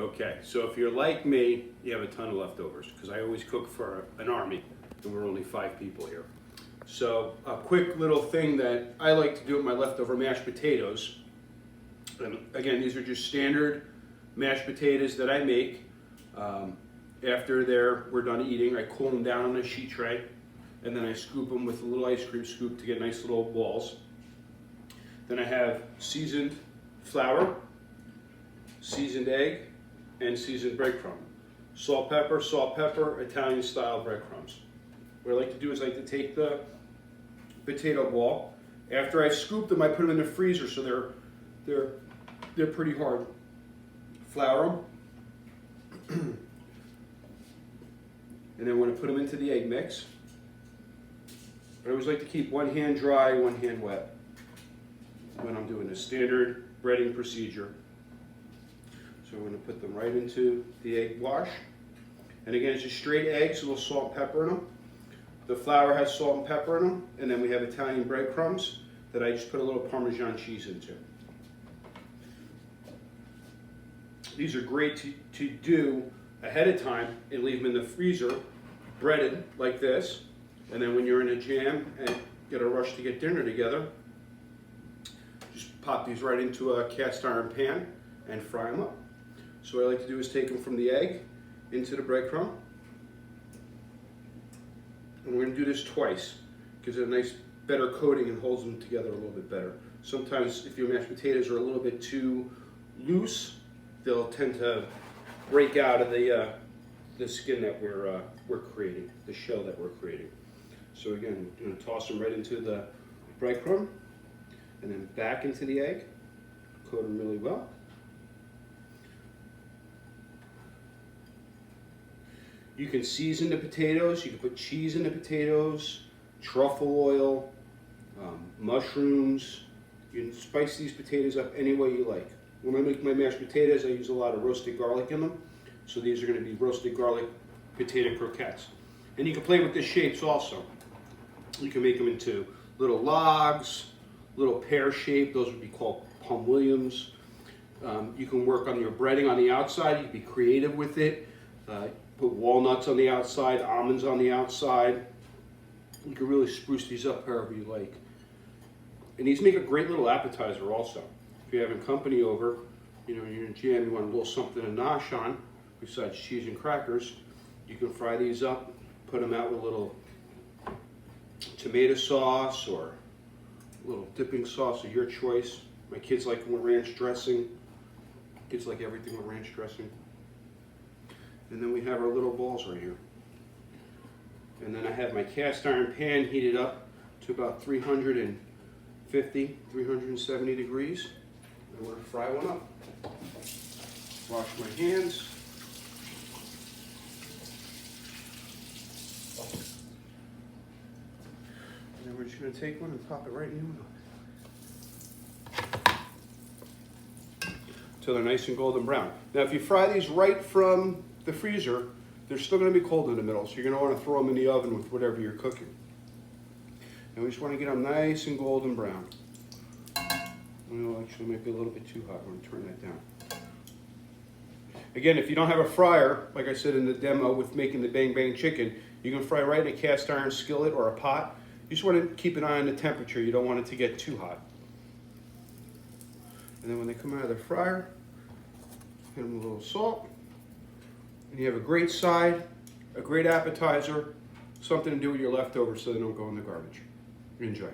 Okay, so if you're like me, you have a ton of leftovers because I always cook for an army and we're only 5 people here. So a quick little thing that I like to do with my leftover mashed potatoes, and again, these are just standard mashed potatoes that I make. After we're done eating, I cool them down on a sheet tray, and then I scoop them with a little ice cream scoop to get nice little balls. Then I have seasoned flour, seasoned egg, and seasoned breadcrumb. Salt, pepper, Italian style breadcrumbs. What I like to do is I like to take the potato ball. After I've scooped them, I put them in the freezer so they're pretty hard. Flour them. And then when I put them into the egg mix, I always like to keep one hand dry, one hand wet when I'm doing a standard breading procedure. So we're going to put them right into the egg wash. And again, it's just straight eggs, a little salt and pepper in them. The flour has salt and pepper in them. And then we have Italian breadcrumbs that I just put a little Parmesan cheese into. These are great to do ahead of time and leave them in the freezer, breaded like this. And then when you're in a jam and get a rush to get dinner together, just pop these right into a cast iron pan and fry them up. So what I like to do is take them from the egg into the breadcrumb. And we're going to do this twice. Gives it a nice better coating and holds them together a little bit better. Sometimes if your mashed potatoes are a little bit too loose, they'll tend to break out of the skin that we're creating, the shell that we're creating. So again, we're going to toss them right into the breadcrumb and then back into the egg. Coat them really well. You can season the potatoes. You can put cheese in the potatoes, truffle oil, mushrooms. You can spice these potatoes up any way you like. When I make my mashed potatoes, I use a lot of roasted garlic in them. So these are going to be roasted garlic potato croquettes. And you can play with the shapes also. You can make them into little logs, little pear shape. Those would be called Palm Williams. You can work on your breading on the outside. You can be creative with it. Put walnuts on the outside, almonds on the outside. You can really spruce these up however you like. And these make a great little appetizer also. If you're having company over, you're in a jam, you want a little something to nosh on, besides cheese and crackers, you can fry these up, put them out with a little tomato sauce or a little dipping sauce of your choice. My kids like them with ranch dressing. Kids like everything with ranch dressing. And then we have our little balls right here. And then I have my cast iron pan heated up to about 350, 370 degrees. And we're going to fry one up. Wash my hands. And then we're just going to take one and pop it right in the middle. Till they're nice and golden brown. Now if you fry these right from the freezer, they're still going to be cold in the middle, so you're going to want to throw them in the oven with whatever you're cooking. And we just want to get them nice and golden brown. Well, actually, might be a little bit too hot. I'm going to turn that down. Again, if you don't have a fryer, like I said in the demo with making the bang bang chicken, you can fry right in a cast iron skillet or a pot. You just want to keep an eye on the temperature. You don't want it to get too hot. And then when they come out of the fryer, hit them with a little salt. And you have a great side, a great appetizer, something to do with your leftovers so they don't go in the garbage. Enjoy.